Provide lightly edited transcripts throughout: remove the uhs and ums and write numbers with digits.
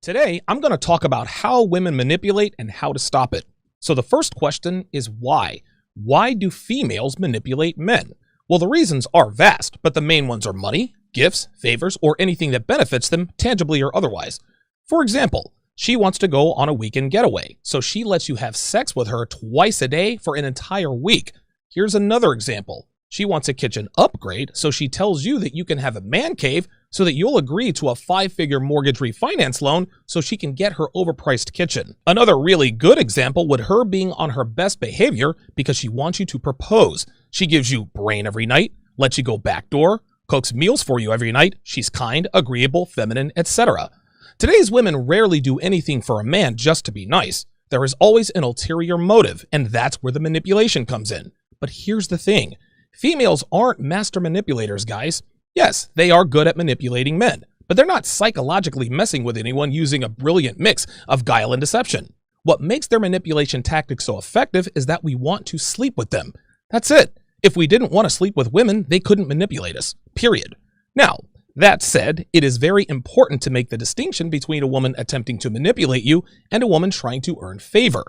Today, I'm going to talk about how women manipulate and how to stop it. So the first question is why? Why do females manipulate men? Well, the reasons are vast, but the main ones are money, gifts, favors, or anything that benefits them, tangibly or otherwise. For example, she wants to go on a weekend getaway, so she lets you have sex with her twice a day for an entire week. Here's another example. She wants a kitchen upgrade, so she tells you that you can have a man cave so that you'll agree to a 5-figure mortgage refinance loan so she can get her overpriced kitchen. Another really good example would her being on her best behavior because she wants you to propose. She gives you brain every night, lets you go backdoor, cooks meals for you every night, she's kind, agreeable, feminine, etc. Today's women rarely do anything for a man just to be nice. There is always an ulterior motive, and that's where the manipulation comes in. But here's the thing. Females aren't master manipulators, guys. Yes, they are good at manipulating men, but they're not psychologically messing with anyone using a brilliant mix of guile and deception. What makes their manipulation tactics so effective is that we want to sleep with them. That's it. If we didn't want to sleep with women, they couldn't manipulate us, period. Now, that said, it is very important to make the distinction between a woman attempting to manipulate you and a woman trying to earn favor.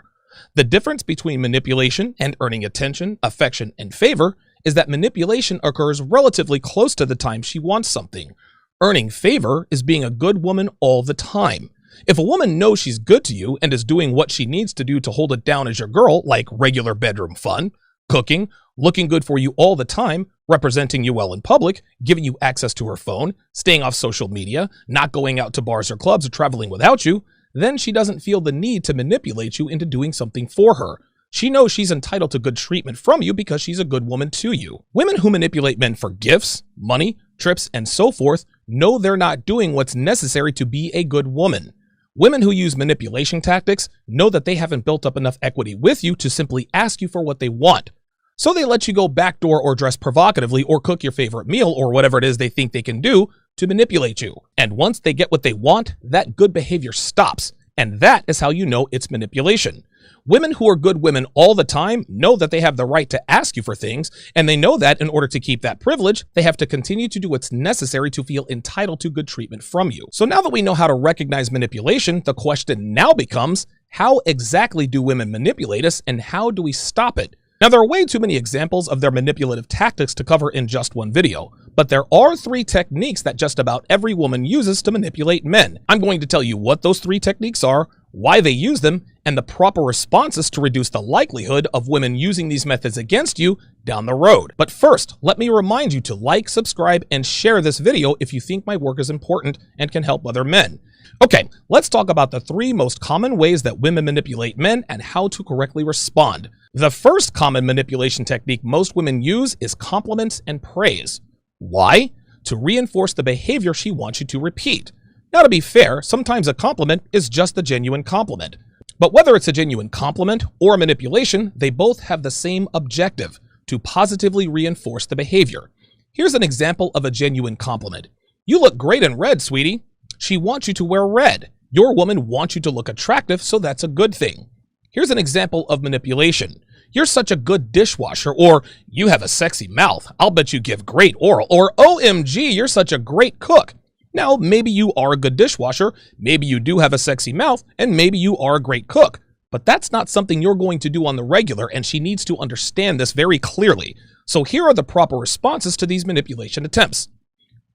The difference between manipulation and earning attention, affection, and favor is that manipulation occurs relatively close to the time she wants something. Earning favor is being a good woman all the time. If a woman knows she's good to you and is doing what she needs to do to hold it down as your girl, like regular bedroom fun, cooking, looking good for you all the time, representing you well in public, giving you access to her phone, staying off social media, not going out to bars or clubs or traveling without you, then she doesn't feel the need to manipulate you into doing something for her. She knows she's entitled to good treatment from you because she's a good woman to you. Women who manipulate men for gifts, money, trips, and so forth know they're not doing what's necessary to be a good woman. Women who use manipulation tactics know that they haven't built up enough equity with you to simply ask you for what they want. So they let you go backdoor or dress provocatively or cook your favorite meal or whatever it is they think they can do to manipulate you. And once they get what they want, that good behavior stops. And that is how you know it's manipulation. Women who are good women all the time know that they have the right to ask you for things, and they know that in order to keep that privilege, they have to continue to do what's necessary to feel entitled to good treatment from you. So now that we know how to recognize manipulation, the question now becomes, how exactly do women manipulate us, and how do we stop it? Now, there are way too many examples of their manipulative tactics to cover in just one video, but there are 3 techniques that just about every woman uses to manipulate men. I'm going to tell you what those 3 techniques are, why they use them, and the proper responses to reduce the likelihood of women using these methods against you down the road. But first, let me remind you to like, subscribe, and share this video if you think my work is important and can help other men. Okay, let's talk about the 3 most common ways that women manipulate men and how to correctly respond. The first common manipulation technique most women use is compliments and praise. Why? To reinforce the behavior she wants you to repeat. Now, to be fair, sometimes a compliment is just a genuine compliment. But whether it's a genuine compliment or a manipulation, they both have the same objective, to positively reinforce the behavior. Here's an example of a genuine compliment. You look great in red, sweetie. She wants you to wear red. Your woman wants you to look attractive, so that's a good thing. Here's an example of manipulation. You're such a good dishwasher, or you have a sexy mouth. I'll bet you give great oral, or OMG, you're such a great cook. Now, maybe you are a good dishwasher, maybe you do have a sexy mouth, and maybe you are a great cook. But that's not something you're going to do on the regular, and she needs to understand this very clearly. So here are the proper responses to these manipulation attempts.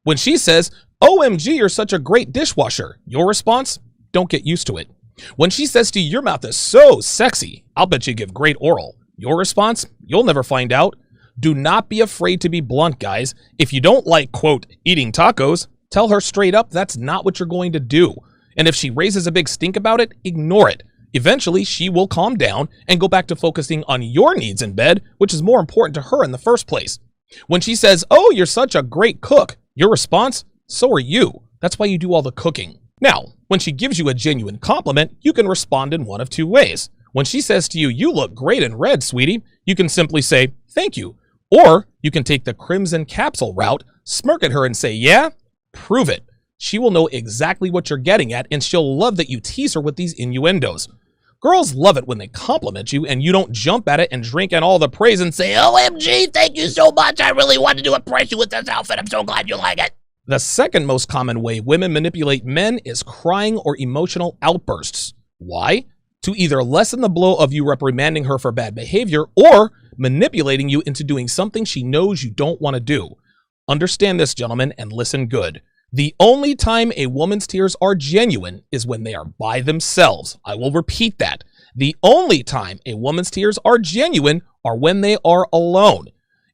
When she says, OMG, you're such a great dishwasher, your response? Don't get used to it. When she says to you, your mouth is so sexy, I'll bet you give great oral, your response? You'll never find out. Do not be afraid to be blunt, guys. If you don't like, quote, eating tacos, tell her straight up that's not what you're going to do. And if she raises a big stink about it, ignore it. Eventually, she will calm down and go back to focusing on your needs in bed, which is more important to her in the first place. When she says, oh, you're such a great cook, your response? So are you. That's why you do all the cooking. Now, when she gives you a genuine compliment, you can respond in one of 2 ways. When she says to you, you look great in red, sweetie, you can simply say, thank you. Or you can take the crimson capsule route, smirk at her and say, yeah, prove it. She will know exactly what you're getting at, and she'll love that you tease her with these innuendos. Girls love it when they compliment you and you don't jump at it and drink in all the praise and say, OMG, thank you so much. I really wanted to impress you with this outfit. I'm so glad you like it. The second most common way women manipulate men is crying or emotional outbursts. Why? To either lessen the blow of you reprimanding her for bad behavior or manipulating you into doing something she knows you don't want to do. Understand this, gentlemen, and listen good. The only time a woman's tears are genuine is when they are by themselves. I will repeat that. The only time a woman's tears are genuine are when they are alone.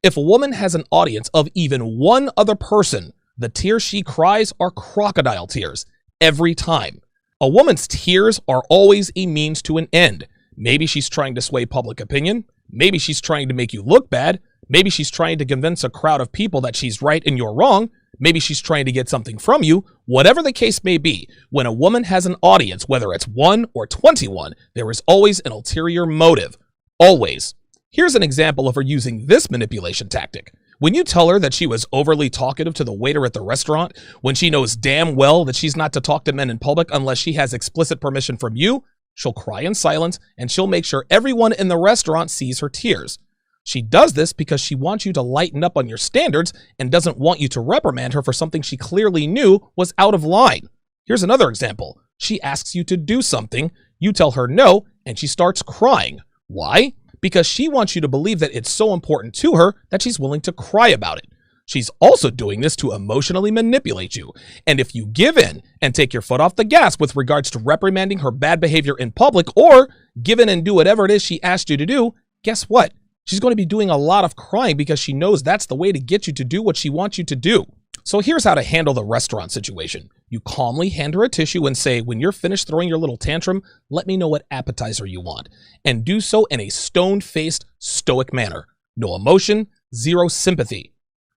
If a woman has an audience of even one other person, the tears she cries are crocodile tears every time. A woman's tears are always a means to an end. Maybe she's trying to sway public opinion. Maybe she's trying to make you look bad. Maybe she's trying to convince a crowd of people that she's right and you're wrong. Maybe she's trying to get something from you. Whatever the case may be, when a woman has an audience, whether it's 1 or 21, there is always an ulterior motive. Always. Here's an example of her using this manipulation tactic. When you tell her that she was overly talkative to the waiter at the restaurant, when she knows damn well that she's not to talk to men in public unless she has explicit permission from you, she'll cry in silence and she'll make sure everyone in the restaurant sees her tears. She does this because she wants you to lighten up on your standards and doesn't want you to reprimand her for something she clearly knew was out of line. Here's another example. She asks you to do something, you tell her no, and she starts crying. Why? Because she wants you to believe that it's so important to her that she's willing to cry about it. She's also doing this to emotionally manipulate you. And if you give in and take your foot off the gas with regards to reprimanding her bad behavior in public or give in and do whatever it is she asked you to do, guess what? She's going to be doing a lot of crying because she knows that's the way to get you to do what she wants you to do. So here's how to handle the restaurant situation. You calmly hand her a tissue and say, when you're finished throwing your little tantrum, let me know what appetizer you want. And do so in a stone-faced, stoic manner. No emotion, zero sympathy.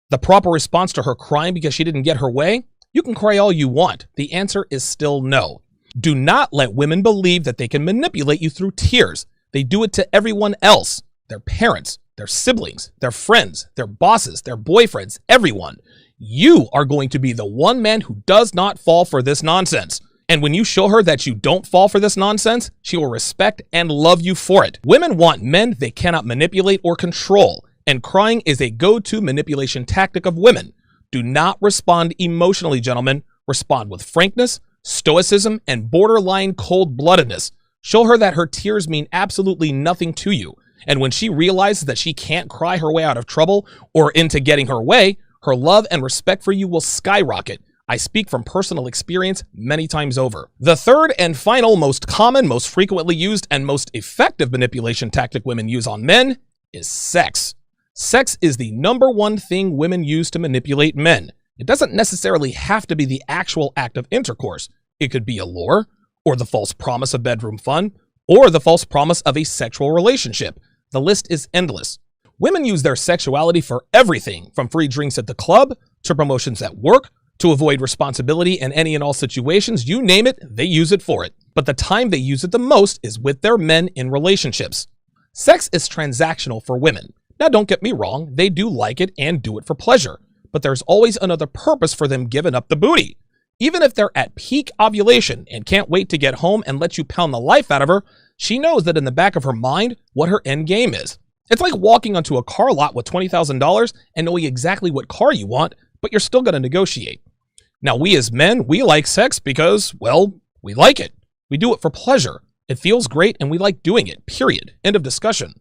The proper response to her crying because she didn't get her way? You can cry all you want. The answer is still no. Do not let women believe that they can manipulate you through tears. They do it to everyone else. Their parents, their siblings, their friends, their bosses, their boyfriends, everyone. You are going to be the one man who does not fall for this nonsense. And when you show her that you don't fall for this nonsense, she will respect and love you for it. Women want men they cannot manipulate or control, and crying is a go-to manipulation tactic of women. Do not respond emotionally, gentlemen. Respond with frankness, stoicism, and borderline cold-bloodedness. Show her that her tears mean absolutely nothing to you. And when she realizes that she can't cry her way out of trouble or into getting her way, her love and respect for you will skyrocket. I speak from personal experience many times over. The third and final, most common, most frequently used, and most effective manipulation tactic women use on men is sex. Sex is the number one thing women use to manipulate men. It doesn't necessarily have to be the actual act of intercourse. It could be a lure, or the false promise of bedroom fun, or the false promise of a sexual relationship. The list is endless. Women use their sexuality for everything, from free drinks at the club, to promotions at work, to avoid responsibility in any and all situations. You name it, they use it for it. But the time they use it the most is with their men in relationships. Sex is transactional for women. Now, don't get me wrong, they do like it and do it for pleasure. But there's always another purpose for them giving up the booty. Even if they're at peak ovulation and can't wait to get home and let you pound the life out of her, she knows that in the back of her mind what her end game is. It's like walking onto a car lot with $20,000 and knowing exactly what car you want, but you're still going to negotiate. Now, we as men, we like sex because, well, we like it. We do it for pleasure. It feels great and we like doing it, period. End of discussion.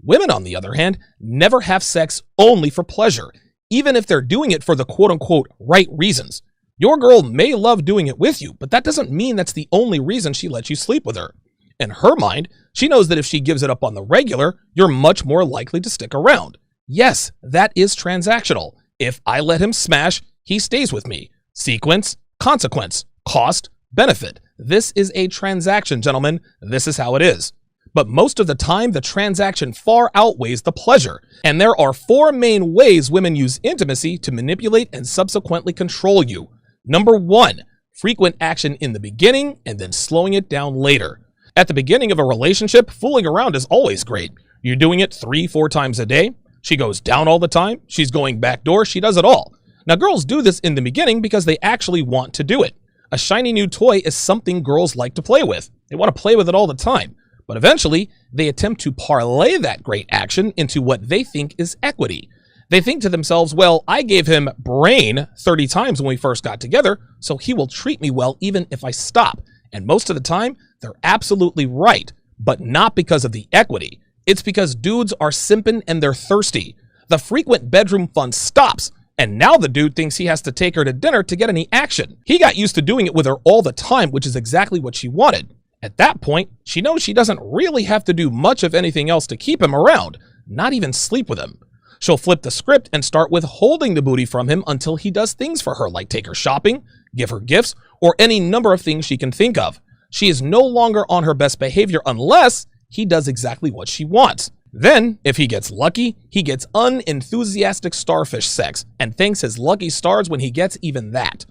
Women, on the other hand, never have sex only for pleasure, even if they're doing it for the quote-unquote right reasons. Your girl may love doing it with you, but that doesn't mean that's the only reason she lets you sleep with her. In her mind, she knows that if she gives it up on the regular, you're much more likely to stick around. Yes, that is transactional. If I let him smash, he stays with me. Sequence, consequence, cost, benefit. This is a transaction, gentlemen. This is how it is. But most of the time, the transaction far outweighs the pleasure. And there are 4 main ways women use intimacy to manipulate and subsequently control you. Number 1, frequent action in the beginning and then slowing it down later. At the beginning of a relationship, fooling around is always great. You're doing it 3-4 times a day. She goes down all the time. She's going backdoor. She does it all. Now, girls do this in the beginning because they actually want to do it. A shiny new toy is something girls like to play with. They want to play with it all the time. But eventually, they attempt to parlay that great action into what they think is equity. They think to themselves, well, I gave him brain 30 times when we first got together, so he will treat me well even if I stop. And most of the time, they're absolutely right, but not because of the equity. It's because dudes are simping and they're thirsty. The frequent bedroom fun stops, and now the dude thinks he has to take her to dinner to get any action. He got used to doing it with her all the time, which is exactly what she wanted. At that point, she knows she doesn't really have to do much of anything else to keep him around, not even sleep with him. She'll flip the script and start withholding the booty from him until he does things for her, like take her shopping, give her gifts, or any number of things she can think of. She is no longer on her best behavior unless he does exactly what she wants. Then, if he gets lucky, he gets unenthusiastic starfish sex and thanks his lucky stars when he gets even that.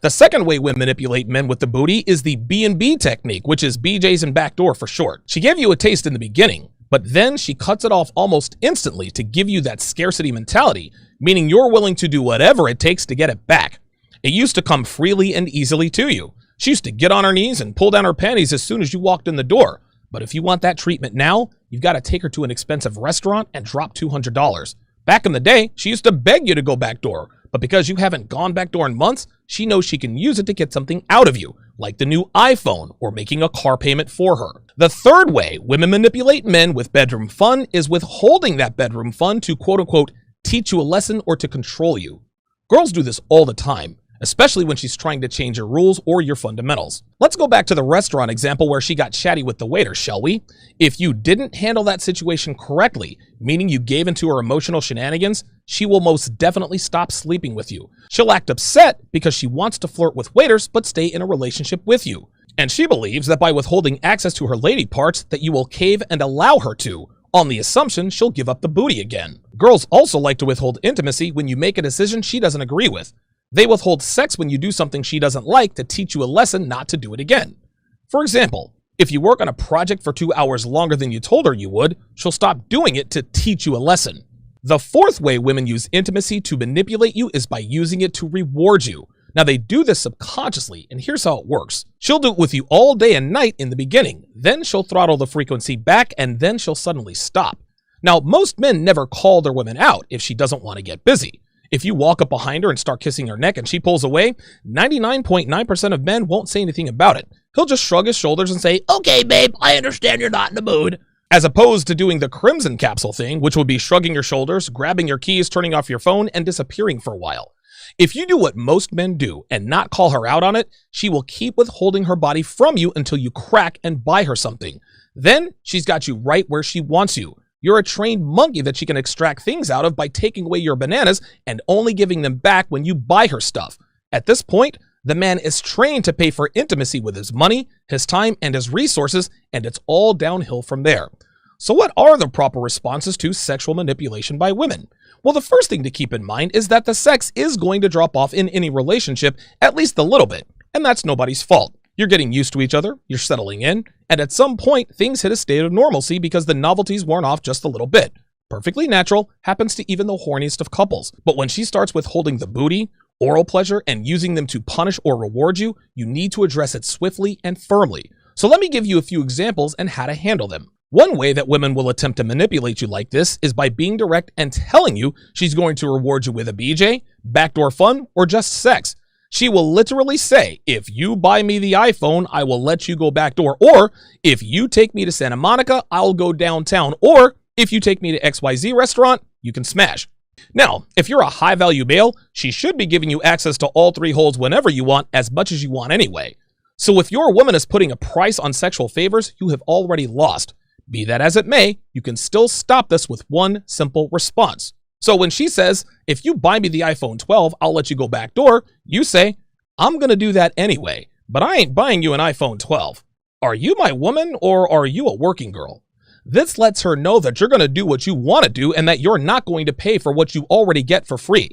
The second way women manipulate men with the booty is the B&B technique, which is BJ's and backdoor for short. She gave you a taste in the beginning, but then she cuts it off almost instantly to give you that scarcity mentality, meaning you're willing to do whatever it takes to get it back. It used to come freely and easily to you. She used to get on her knees and pull down her panties as soon as you walked in the door. But if you want that treatment now, you've got to take her to an expensive restaurant and drop $200. Back in the day, she used to beg you to go backdoor, but because you haven't gone backdoor in months, she knows she can use it to get something out of you, like the new iPhone or making a car payment for her. The third way women manipulate men with bedroom fun is withholding that bedroom fun to quote-unquote teach you a lesson or to control you. Girls do this all the time, especially when she's trying to change your rules or your fundamentals. Let's go back to the restaurant example where she got chatty with the waiter, shall we? If you didn't handle that situation correctly, meaning you gave into her emotional shenanigans, she will most definitely stop sleeping with you. She'll act upset because she wants to flirt with waiters but stay in a relationship with you. And she believes that by withholding access to her lady parts that you will cave and allow her to, on the assumption she'll give up the booty again. Girls also like to withhold intimacy when you make a decision she doesn't agree with. They withhold sex when you do something she doesn't like to teach you a lesson not to do it again. For example, if you work on a project for 2 hours longer than you told her you would, she'll stop doing it to teach you a lesson. The fourth way women use intimacy to manipulate you is by using it to reward you. Now they do this subconsciously, and here's how it works. She'll do it with you all day and night in the beginning, then she'll throttle the frequency back, and then she'll suddenly stop. Now, most men never call their women out if she doesn't want to get busy. If you walk up behind her and start kissing her neck and she pulls away, 99.9% of men won't say anything about it. He'll just shrug his shoulders and say, okay, babe, I understand you're not in the mood. As opposed to doing the crimson capsule thing, which would be shrugging your shoulders, grabbing your keys, turning off your phone, and disappearing for a while. If you do what most men do and not call her out on it, she will keep withholding her body from you until you crack and buy her something. Then she's got you right where she wants you. You're a trained monkey that she can extract things out of by taking away your bananas and only giving them back when you buy her stuff. At this point, the man is trained to pay for intimacy with his money, his time, and his resources, and it's all downhill from there. So what are the proper responses to sexual manipulation by women? Well, the first thing to keep in mind is that the sex is going to drop off in any relationship, at least a little bit, and that's nobody's fault. You're getting used to each other, you're settling in, and at some point, things hit a state of normalcy because the novelty's worn off just a little bit. Perfectly natural, happens to even the horniest of couples. But when she starts withholding the booty, oral pleasure, and using them to punish or reward you, you need to address it swiftly and firmly. So let me give you a few examples and how to handle them. One way that women will attempt to manipulate you like this is by being direct and telling you she's going to reward you with a BJ, backdoor fun, or just sex. She will literally say, if you buy me the iPhone, I will let you go backdoor. Or if you take me to Santa Monica, I'll go downtown. Or if you take me to XYZ restaurant, you can smash. Now, if you're a high value male, she should be giving you access to all three holes whenever you want, as much as you want anyway. So if your woman is putting a price on sexual favors, you have already lost. Be that as it may, you can still stop this with one simple response. So when she says, if you buy me the iPhone 12, I'll let you go backdoor, you say, I'm going to do that anyway, but I ain't buying you an iPhone 12. Are you my woman or are you a working girl? This lets her know that you're going to do what you want to do and that you're not going to pay for what you already get for free.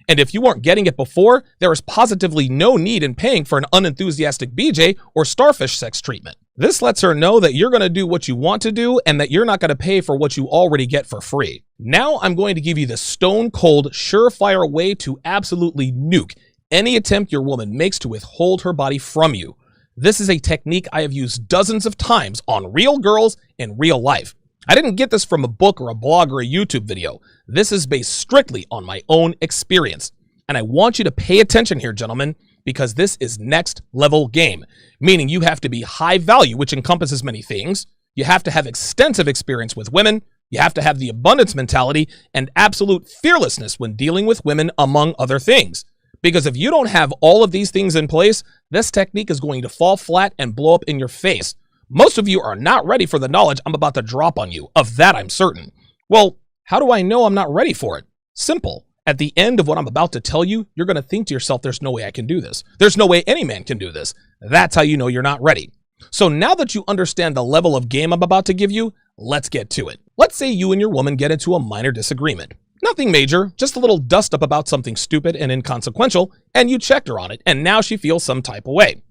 And if you weren't getting it before, there is positively no need in paying for an unenthusiastic BJ or starfish sex treatment. This lets her know that you're going to do what you want to do and that you're not going to pay for what you already get for free. Now I'm going to give you the stone cold, surefire way to absolutely nuke any attempt your woman makes to withhold her body from you. This is a technique I have used dozens of times on real girls in real life. I didn't get this from a book or a blog or a YouTube video. This is based strictly on my own experience. And I want you to pay attention here, gentlemen, because this is next level game, meaning you have to be high value, which encompasses many things. You have to have extensive experience with women. You have to have the abundance mentality and absolute fearlessness when dealing with women, among other things. Because if you don't have all of these things in place, this technique is going to fall flat and blow up in your face. Most of you are not ready for the knowledge I'm about to drop on you. Of that, I'm certain. Well, how do I know I'm not ready for it? Simple. At the end of what I'm about to tell you, you're going to think to yourself, there's no way I can do this. There's no way any man can do this. That's how you know you're not ready. So now that you understand the level of game I'm about to give you, let's get to it. Let's say you and your woman get into a minor disagreement. Nothing major, just a little dust up about something stupid and inconsequential, and you checked her on it, and now she feels some type of way.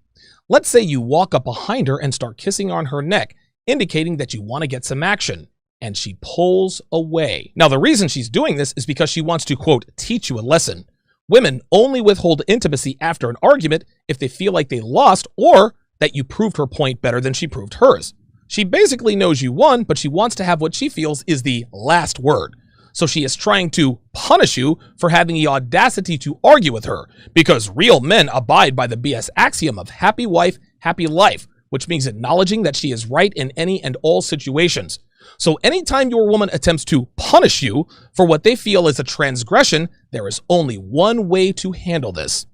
Let's say you walk up behind her and start kissing on her neck, indicating that you want to get some action, and she pulls away. Now, the reason she's doing this is because she wants to, quote, teach you a lesson. Women only withhold intimacy after an argument if they feel like they lost or that you proved her point better than she proved hers. She basically knows you won, but she wants to have what she feels is the last word. So she is trying to punish you for having the audacity to argue with her, because real men abide by the BS axiom of happy wife, happy life, which means acknowledging that she is right in any and all situations. So anytime your woman attempts to punish you for what they feel is a transgression, there is only one way to handle this.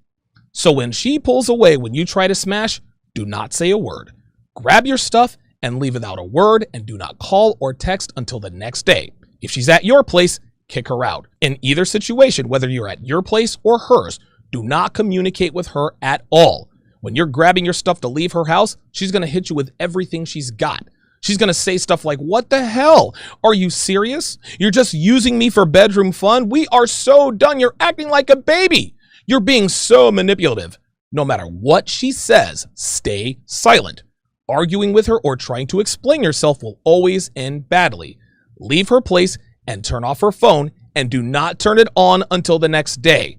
So when she pulls away when you try to smash, do not say a word. Grab your stuff and leave without a word, and do not call or text until the next day. If she's at your place, kick her out. In either situation, whether you're at your place or hers, do not communicate with her at all. When you're grabbing your stuff to leave her house, she's going to hit you with everything she's got. She's going to say stuff like, what the hell? Are you serious? You're just using me for bedroom fun? We are so done. You're acting like a baby. You're being so manipulative. No matter what she says, stay silent. Arguing with her or trying to explain yourself will always end badly. Leave her place and turn off her phone, and do not turn it on until the next day.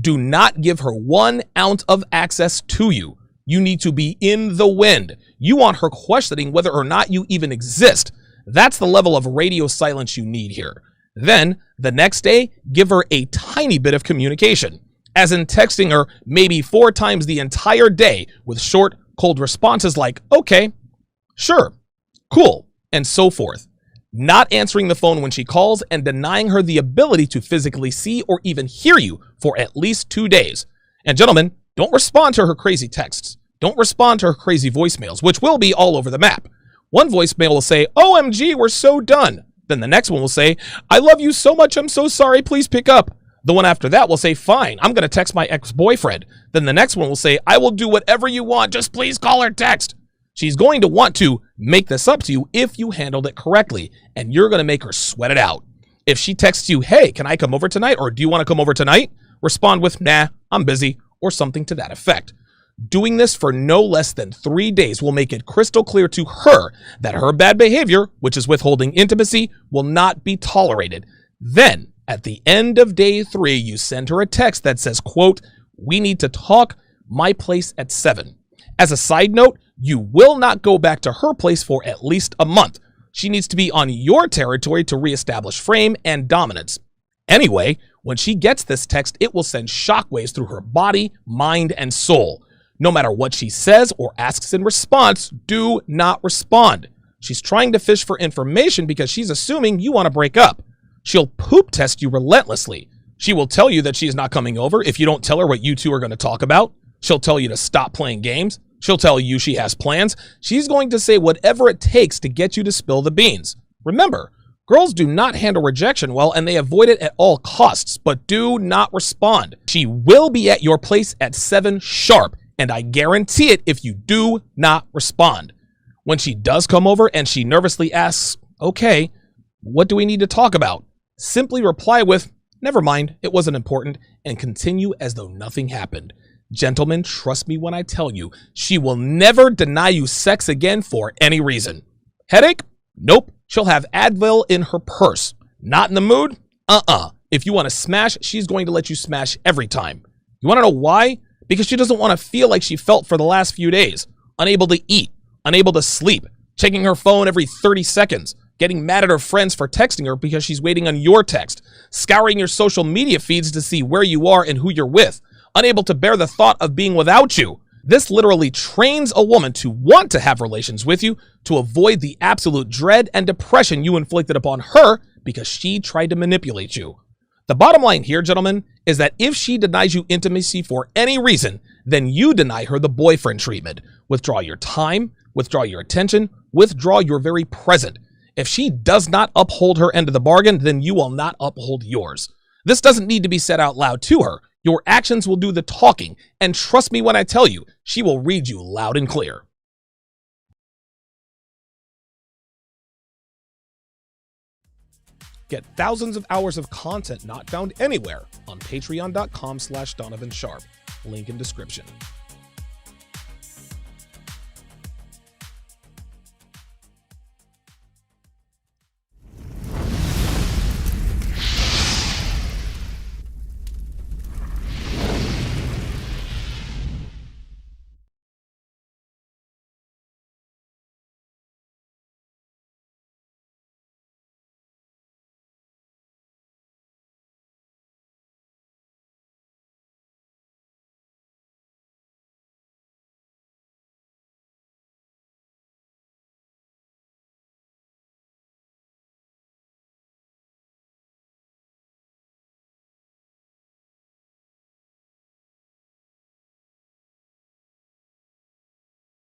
Do not give her 1 ounce of access to you. You need to be in the wind. You want her questioning whether or not you even exist. That's the level of radio silence you need here. Then, the next day, give her a tiny bit of communication, as in texting her maybe 4 times the entire day with short, cold responses like, okay, sure, cool, and so forth. Not answering the phone when she calls and denying her the ability to physically see or even hear you for at least 2 days. And gentlemen, don't respond to her crazy texts. Don't respond to her crazy voicemails, which will be all over the map. One voicemail will say, OMG, we're so done. Then the next one will say, I love you so much, I'm so sorry, please pick up. The one after that will say, fine, I'm going to text my ex-boyfriend. Then the next one will say, I will do whatever you want, just please call or text. She's going to want to make this up to you if you handled it correctly, and you're going to make her sweat it out. If she texts you, hey, can I come over tonight, or do you want to come over tonight? Respond with, nah, I'm busy, or something to that effect. Doing this for no less than 3 days will make it crystal clear to her that her bad behavior, which is withholding intimacy, will not be tolerated. Then, at the end of day 3, you send her a text that says, quote, we need to talk, my place at 7. As a side note, you will not go back to her place for at least a month. She needs to be on your territory to reestablish frame and dominance. Anyway, when she gets this text, it will send shockwaves through her body, mind, and soul. No matter what she says or asks in response, do not respond. She's trying to fish for information because she's assuming you want to break up. She'll poop test you relentlessly. She will tell you that she's not coming over if you don't tell her what you two are going to talk about. She'll tell you to stop playing games. She'll tell you she has plans. She's going to say whatever it takes to get you to spill the beans. Remember, girls do not handle rejection well, and they avoid it at all costs, but do not respond. She will be at your place at 7 sharp, and I guarantee it if you do not respond. When she does come over and she nervously asks, okay, what do we need to talk about? Simply reply with, never mind, it wasn't important, and continue as though nothing happened. Gentlemen, trust me when I tell you, she will never deny you sex again for any reason. Headache? Nope. She'll have Advil in her purse. Not in the mood? If you want to smash, she's going to let you smash every time. You want to know why? Because she doesn't want to feel like she felt for the last few days. unable to eat, unable to sleep, checking her phone every 30 seconds, getting mad at her friends for texting her because she's waiting on your text, scouring your social media feeds to see where you are and who you're with, unable to bear the thought of being without you. This literally trains a woman to want to have relations with you to avoid the absolute dread and depression you inflicted upon her because she tried to manipulate you. The bottom line here, gentlemen, is that if she denies you intimacy for any reason, then you deny her the boyfriend treatment. Withdraw your time, withdraw your attention, withdraw your very present. If she does not uphold her end of the bargain, then you will not uphold yours. This doesn't need to be said out loud to her. Your actions will do the talking, and trust me when I tell you, she will read you loud and clear. Get thousands of hours of content not found anywhere on patreon.com/Donovan Sharpe. Link in description.